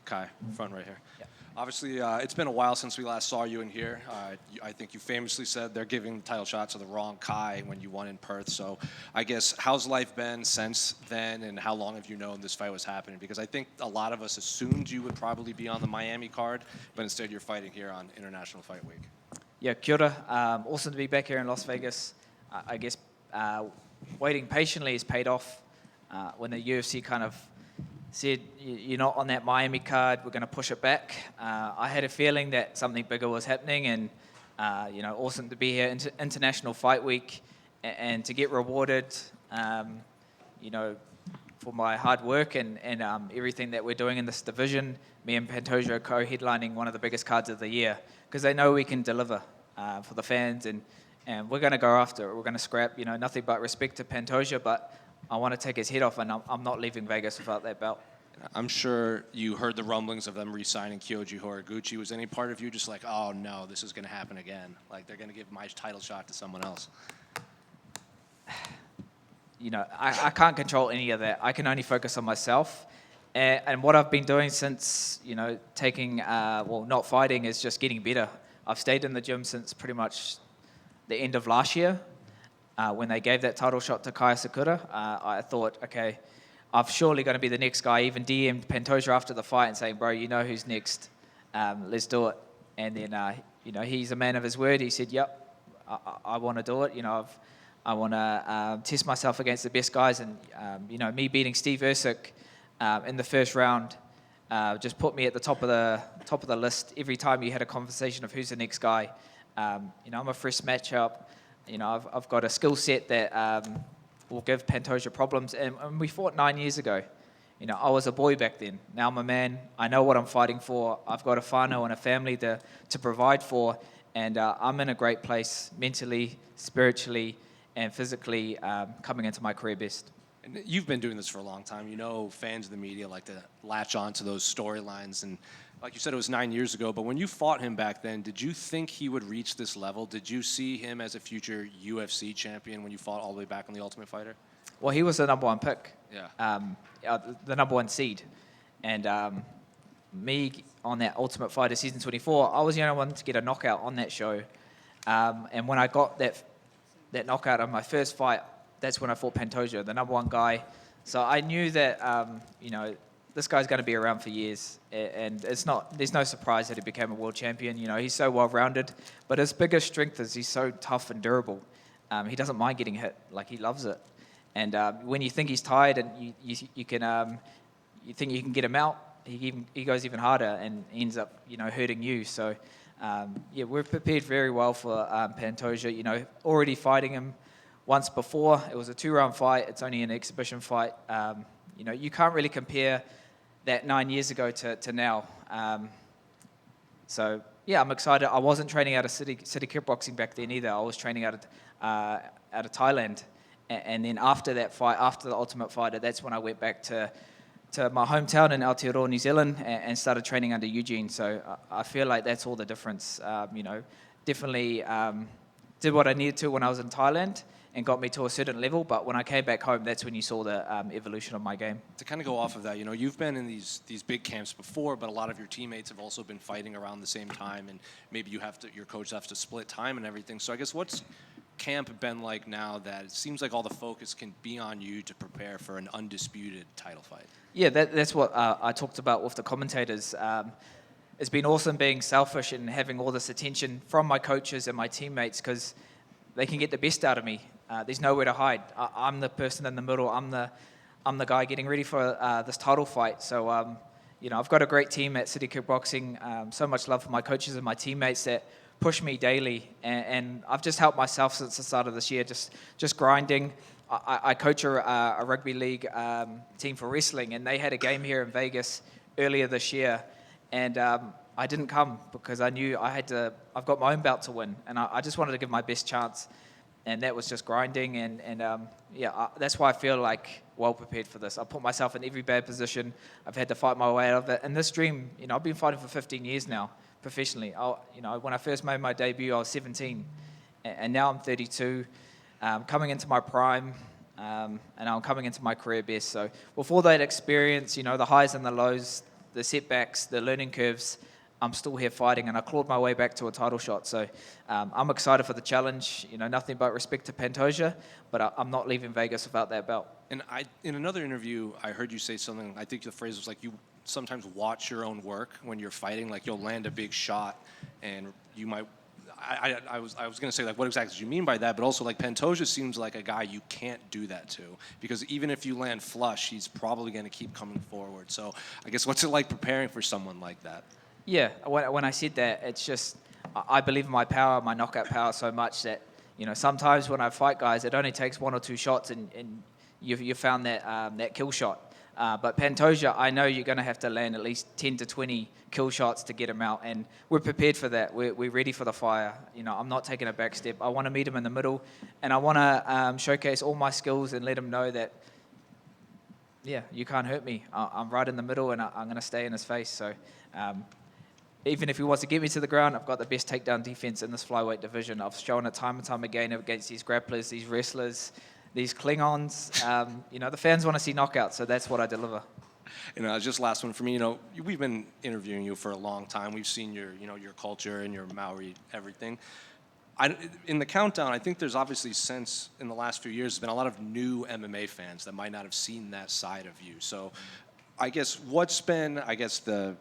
Kai, front right here. Yeah. Obviously, it's been a while since we last saw you in here. I think you famously said they're giving the title shot to the wrong Kai when you won in Perth. So I guess, how's life been since then, and how long have you known this fight was happening? Because I think a lot of us assumed you would probably be on the Miami card, but instead you're fighting here on International Fight Week. Yeah, kia ora. Awesome to be back here in Las Vegas. I guess waiting patiently has paid off. When the UFC kind of said, you're not on that Miami card, we're going to push it back. I had a feeling that something bigger was happening, and awesome to be here International Fight Week and to get rewarded, for my hard work and everything that we're doing in this division. Me and Pantoja are co-headlining one of the biggest cards of the year because they know we can deliver for the fans, and we're going to go after it. We're going to scrap, nothing but respect to Pantoja, but I want to take his head off, and I'm not leaving Vegas without that belt. I'm sure you heard the rumblings of them re-signing Kyoji Horiguchi. Was any part of you just like, oh no, this is going to happen again? Like, they're going to give my title shot to someone else? I can't control any of that. I can only focus on myself. And what I've been doing since, taking, not fighting, is just getting better. I've stayed in the gym since pretty much the end of last year. When they gave that title shot to Kaya Sakura, I thought, okay, I'm surely going to be the next guy. I even DM'd Pantoja after the fight and saying, bro, you know who's next. Let's do it. And then, he's a man of his word. He said, yep, I want to do it. I want to test myself against the best guys. And, me beating Steve Ercik in the first round just put me at the top of the list every time you had a conversation of who's the next guy. I'm a fresh matchup. I've got a skill set that will give Pantoja problems. And we fought 9 years ago. I was a boy back then. Now I'm a man. I know what I'm fighting for. I've got a whānau and a family to provide for. And I'm in a great place mentally, spiritually, and physically coming into my career best. And you've been doing this for a long time. Fans of the media like to latch on to those storylines. And like you said, it was 9 years ago. But when you fought him back then, did you think he would reach this level? Did you see him as a future UFC champion when you fought all the way back on The Ultimate Fighter? Well, he was the number one pick. Yeah. The number one seed. And me on that Ultimate Fighter Season 24, I was the only one to get a knockout on that show. And when I got that knockout on my first fight, that's when I fought Pantoja, the number one guy. So I knew that, this guy's going to be around for years. And there's no surprise that he became a world champion. He's so well-rounded. But his biggest strength is he's so tough and durable. He doesn't mind getting hit. Like, he loves it. And when you think he's tired and you think you can get him out, he goes even harder and ends up, hurting you. So, we're prepared very well for Pantoja. Already fighting him once before. It was a 2-round fight. It's only an exhibition fight. You can't really compare that 9 years ago to now. So, I'm excited. I wasn't training out of City Kickboxing back then either. I was training out of Thailand. And then after that fight, after the Ultimate Fighter, that's when I went back to my hometown in Aotearoa, New Zealand, and started training under Eugene. So I feel like that's all the difference. Definitely did what I needed to when I was in Thailand and got me to a certain level. But when I came back home, that's when you saw the evolution of my game. To kind of go off of that, you've been in these big camps before, but a lot of your teammates have also been fighting around the same time, and maybe your coach has to split time and everything. So I guess what's camp been like now that it seems like all the focus can be on you to prepare for an undisputed title fight? Yeah, that's what I talked about with the commentators. It's been awesome being selfish and having all this attention from my coaches and my teammates because they can get the best out of me. There's nowhere to hide. I'm the person in the middle. I'm the guy getting ready for this title fight. So, I've got a great team at City Kickboxing. So much love for my coaches and my teammates that push me daily. And I've just helped myself since the start of this year, just grinding. I coach a rugby league team for wrestling, and they had a game here in Vegas earlier this year. And I didn't come because I knew I've got my own belt to win. And I just wanted to give my best chance. And that was just grinding. And that's why I feel like well prepared for this. I put myself in every bad position. I've had to fight my way out of it. And this dream, I've been fighting for 15 years now professionally. When I first made my debut, I was 17. And now I'm 32, coming into my prime. And I'm coming into my career best. So with all that experience, the highs and the lows, the setbacks, the learning curves, I'm still here fighting, and I clawed my way back to a title shot. So I'm excited for the challenge. Nothing but respect to Pantoja, but I'm not leaving Vegas without that belt. And in another interview, I heard you say something, I think the phrase was like, you sometimes watch your own work when you're fighting, like you'll land a big shot and you might, I was going to say, like, what exactly did you mean by that? But also, like, Pantoja seems like a guy you can't do that to, because even if you land flush, he's probably going to keep coming forward. So I guess what's it like preparing for someone like that? Yeah, when I said that, it's just, I believe in my power, my knockout power so much that, sometimes when I fight guys, it only takes 1 or 2 shots and you've found that kill shot. But Pantoja, I know you're going to have to land at least 10 to 20 kill shots to get him out, and we're prepared for that. We're ready for the fire. I'm not taking a back step. I want to meet him in the middle, and I want to showcase all my skills and let him know that, yeah, you can't hurt me. I'm right in the middle, and I'm going to stay in his face. So even if he wants to get me to the ground, I've got the best takedown defense in this flyweight division. I've shown it time and time again against these grapplers, these wrestlers, these Klingons. The fans want to see knockouts, so that's what I deliver. Just last one for me. We've been interviewing you for a long time. We've seen your culture and your Maori everything. In the countdown, I think there's obviously since in the last few years, there's been a lot of new MMA fans that might not have seen that side of you. So, I guess what's been, the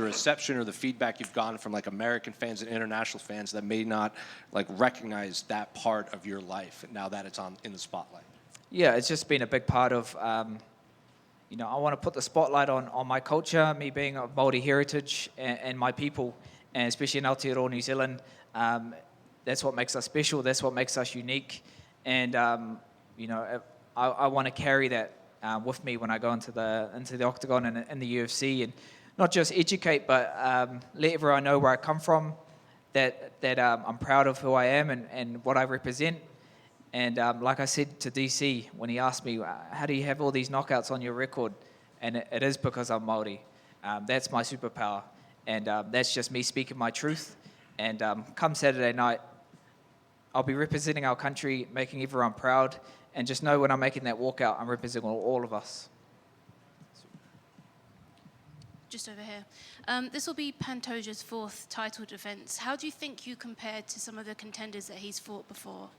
reception or the feedback you've gotten from like American fans and international fans that may not like recognize that part of your life now that it's in the spotlight? Yeah, it's just been a big part of, I want to put the spotlight on my culture, me being of Māori heritage and my people, and especially in Aotearoa, New Zealand. That's what makes us special. That's what makes us unique. And, I want to carry that with me when I go into the octagon and the UFC, and not just educate, but let everyone know where I come from, that I'm proud of who I am and what I represent. And like I said to DC when he asked me, how do you have all these knockouts on your record? And it is because I'm Māori. That's my superpower. And that's just me speaking my truth. And come Saturday night, I'll be representing our country, making everyone proud. And just know when I'm making that walkout, I'm representing all of us. Just over here. This will be Pantoja's 4th title defense. How do you think you compare to some of the contenders that he's fought before?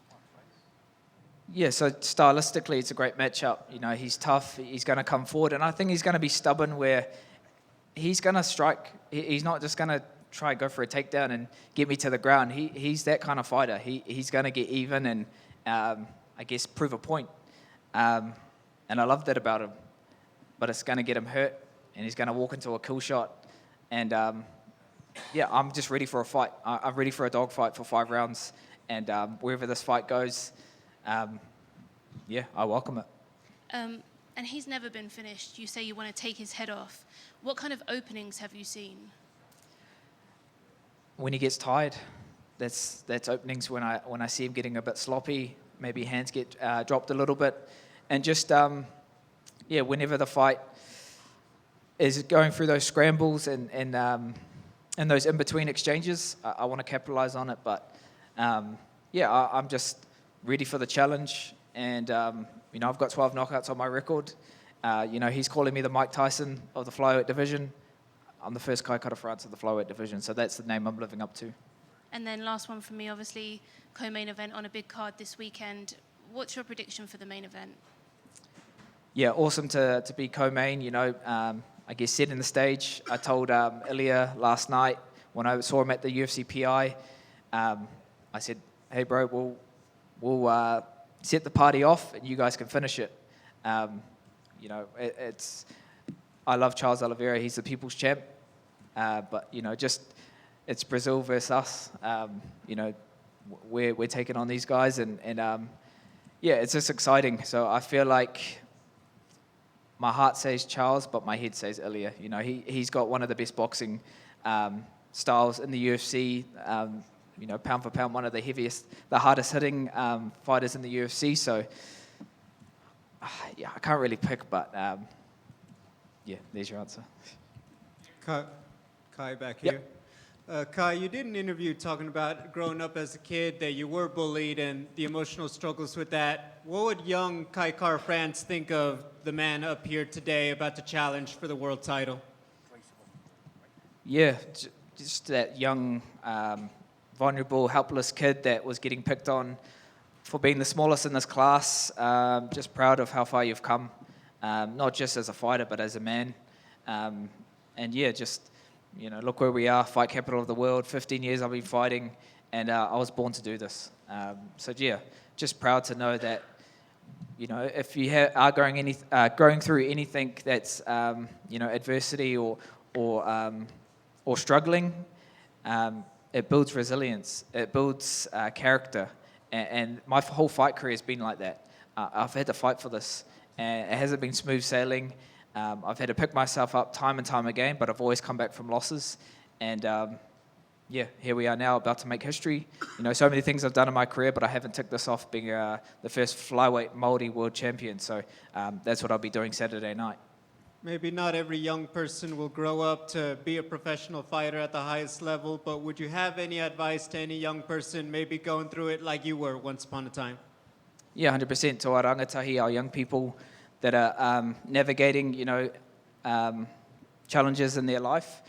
Yeah, so stylistically, it's a great matchup. He's tough. He's going to come forward, and I think he's going to be stubborn where he's going to strike. He's not just going to try and go for a takedown and get me to the ground. He's that kind of fighter. He's going to get even and, prove a point. And I love that about him. But it's going to get him hurt, and he's going to walk into a kill shot. And, I'm just ready for a fight. I'm ready for a dogfight for 5 rounds. And wherever this fight goes, I welcome it. And he's never been finished. You say you want to take his head off. What kind of openings have you seen? When he gets tired, that's openings when I see him getting a bit sloppy, maybe hands get dropped a little bit. And just, whenever the fight is going through those scrambles and those in-between exchanges, I want to capitalize on it. But, I'm just ready for the challenge. And, I've got 12 knockouts on my record. He's calling me the Mike Tyson of the flyweight division. I'm the first Kai Kara France of the flyweight division, so that's the name I'm living up to. And then last one from me, obviously, co-main event on a big card this weekend. What's your prediction for the main event? Yeah, awesome to be co-main, setting the stage. I told Ilya last night when I saw him at the UFC PI, I said, hey, bro, we'll set the party off and you guys can finish it. I love Charles Oliveira. He's the people's champ. But, it's Brazil versus us. We're taking on these guys. And it's just exciting. So I feel like my heart says Charles, but my head says Ilya. He's got one of the best boxing styles in the UFC. Pound for pound, one of the hardest hitting fighters in the UFC. So, I can't really pick, but there's your answer. Kai back here. Yep. Kai, you did an interview talking about growing up as a kid, that you were bullied and the emotional struggles with that. What would young Kai Kara France think of the man up here today about to challenge for the world title? Yeah, just that young, vulnerable, helpless kid that was getting picked on for being the smallest in this class. Just proud of how far you've come, not just as a fighter, but as a man. And yeah, just, look where we are, fight capital of the world. 15 years I've been fighting, and I was born to do this. So yeah, just proud to know that, if you are going through anything that's, adversity or struggling, it builds resilience. It builds character. And my whole fight career has been like that. I've had to fight for this. And it hasn't been smooth sailing. I've had to pick myself up time and time again, but I've always come back from losses. And here we are now, about to make history. So many things I've done in my career, but I haven't ticked this off being the first flyweight Māori world champion. So that's what I'll be doing Saturday night. Maybe not every young person will grow up to be a professional fighter at the highest level, but would you have any advice to any young person maybe going through it like you were once upon a time? Yeah, 100%. To our rangatahi, our young people that are navigating, challenges in their life,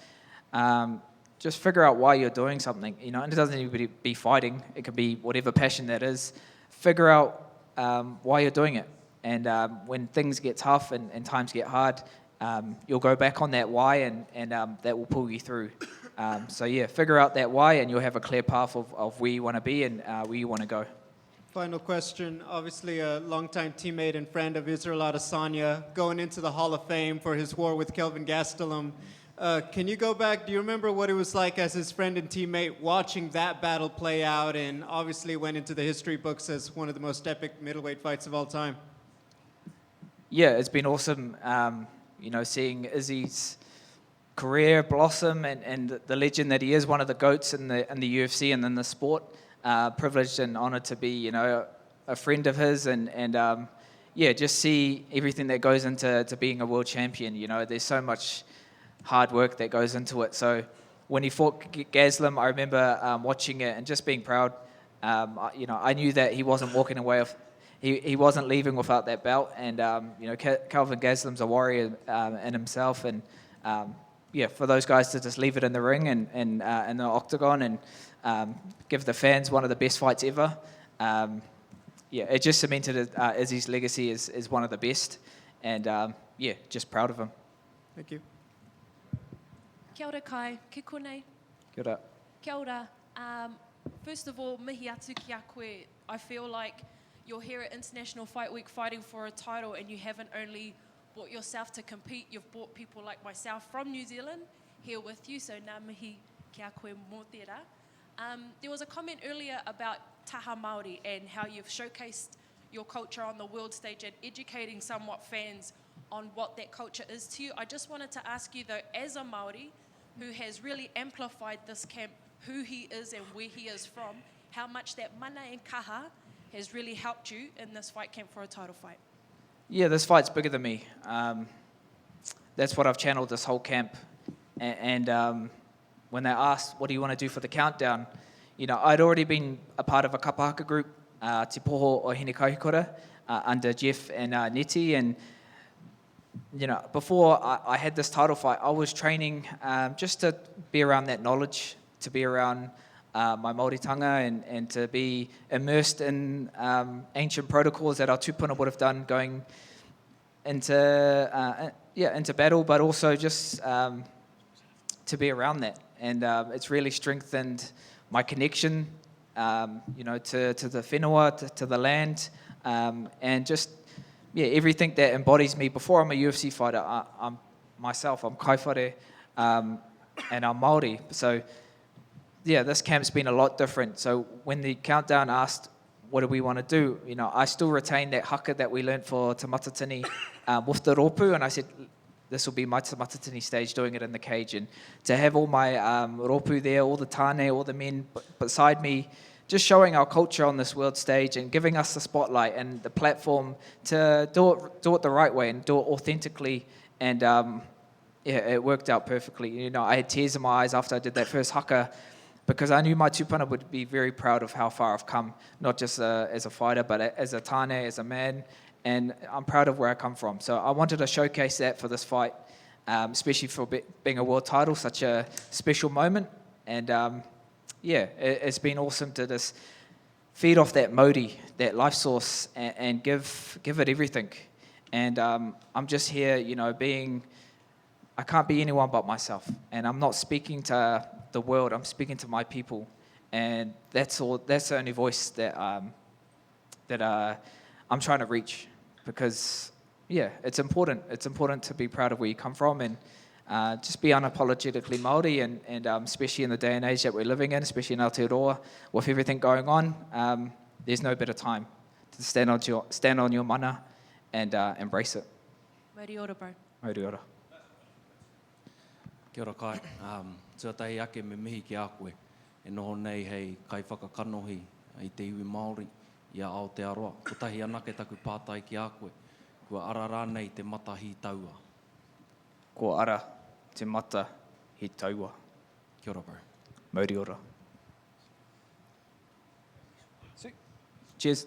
just figure out why you're doing something. And it doesn't even be fighting. It could be whatever passion that is. Figure out why you're doing it. And when things get tough and times get hard, you'll go back on that why, and that will pull you through. So yeah, figure out that why, and you'll have a clear path of where you want to be and where you want to go. Final question. Obviously a longtime teammate and friend of Israel Adesanya, going into the Hall of Fame for his war with Kelvin Gastelum. Can you go back? Do you remember what it was like as his friend and teammate watching that battle play out, and obviously went into the history books as one of the most epic middleweight fights of all time? Yeah, it's been awesome, seeing Izzy's career blossom and the legend that he is, one of the GOATs in the UFC and in the sport. Privileged and honoured to be, a friend of his, and just see everything that goes into being a world champion. There's so much hard work that goes into it. So when he fought Gaslam, I remember watching it and just being proud. I knew that he wasn't walking away with. He wasn't leaving without that belt, and Kelvin Gaslam's a warrior in himself, and for those guys to just leave it in the ring and in the octagon and give the fans one of the best fights ever, it just cemented Izzy's legacy as one of the best, and just proud of him. Thank you. Kia ora kai, ke konei. Kia ora. Kia ora. First of all, mihi atu ki a koe. I feel like you're here at International Fight Week fighting for a title, and you haven't only brought yourself to compete, you've brought people like myself from New Zealand here with you, so nā mihi ki a koe mō tērā. There was a comment earlier about taha Māori and how you've showcased your culture on the world stage and educating somewhat fans on what that culture is to you. I just wanted to ask you though, as a Māori who has really amplified this camp, who he is and where he is from, how much that mana and kaha has really helped you in this fight camp for a title fight? Yeah, this fight's bigger than me. That's what I've channeled this whole camp. And when they asked, what do you want to do for the countdown? I'd already been a part of a kapahaka group, Te Poho o Hine Kahikora, under Jeff and Neti. And, before I had this title fight, I was training just to be around that knowledge, to be around my Māoritanga and to be immersed in ancient protocols that our tupuna would have done going into battle, but also just to be around that. And it's really strengthened my connection, to the whenua, to the land, and just, everything that embodies me. Before I'm a UFC fighter, I'm myself, I'm kaiwhare, and I'm Māori. So, this camp's been a lot different. So when the countdown asked, what do we want to do? I still retain that haka that we learned for Te Matatini with the ropu, and I said, this will be my Te Matatini stage, doing it in the cage. And to have all my ropu there, all the tāne, all the men beside me, just showing our culture on this world stage and giving us the spotlight and the platform to do it the right way and do it authentically. And it worked out perfectly. I had tears in my eyes after I did that first haka, because I knew my tupuna would be very proud of how far I've come, not just as a fighter, but as a tāne, as a man, and I'm proud of where I come from. So I wanted to showcase that for this fight, especially for being a world title, such a special moment. And it's been awesome to just feed off that Modi, that life source, and give it everything. And I'm just here, I can't be anyone but myself. And I'm not speaking to the world, I'm speaking to my people. And that's the only voice that I'm trying to reach. Because, it's important. It's important to be proud of where you come from and just be unapologetically Māori. And especially in the day and age that we're living in, especially in Aotearoa, with everything going on, there's no better time to stand on your mana and embrace it. Mauri ora, bro. Mauri ora. Kia ora kai. Tuatahi ake me mihi ki a koe. E noho nei hei kai whakakanohi i te iwi Māori i a Aotearoa. Ko tahi anake taku pātai ki a koe. Kua ara rānei te mata hi taua. Ko ara te mata hi taua. Kia ora, bro. Mauri ora. Cheers.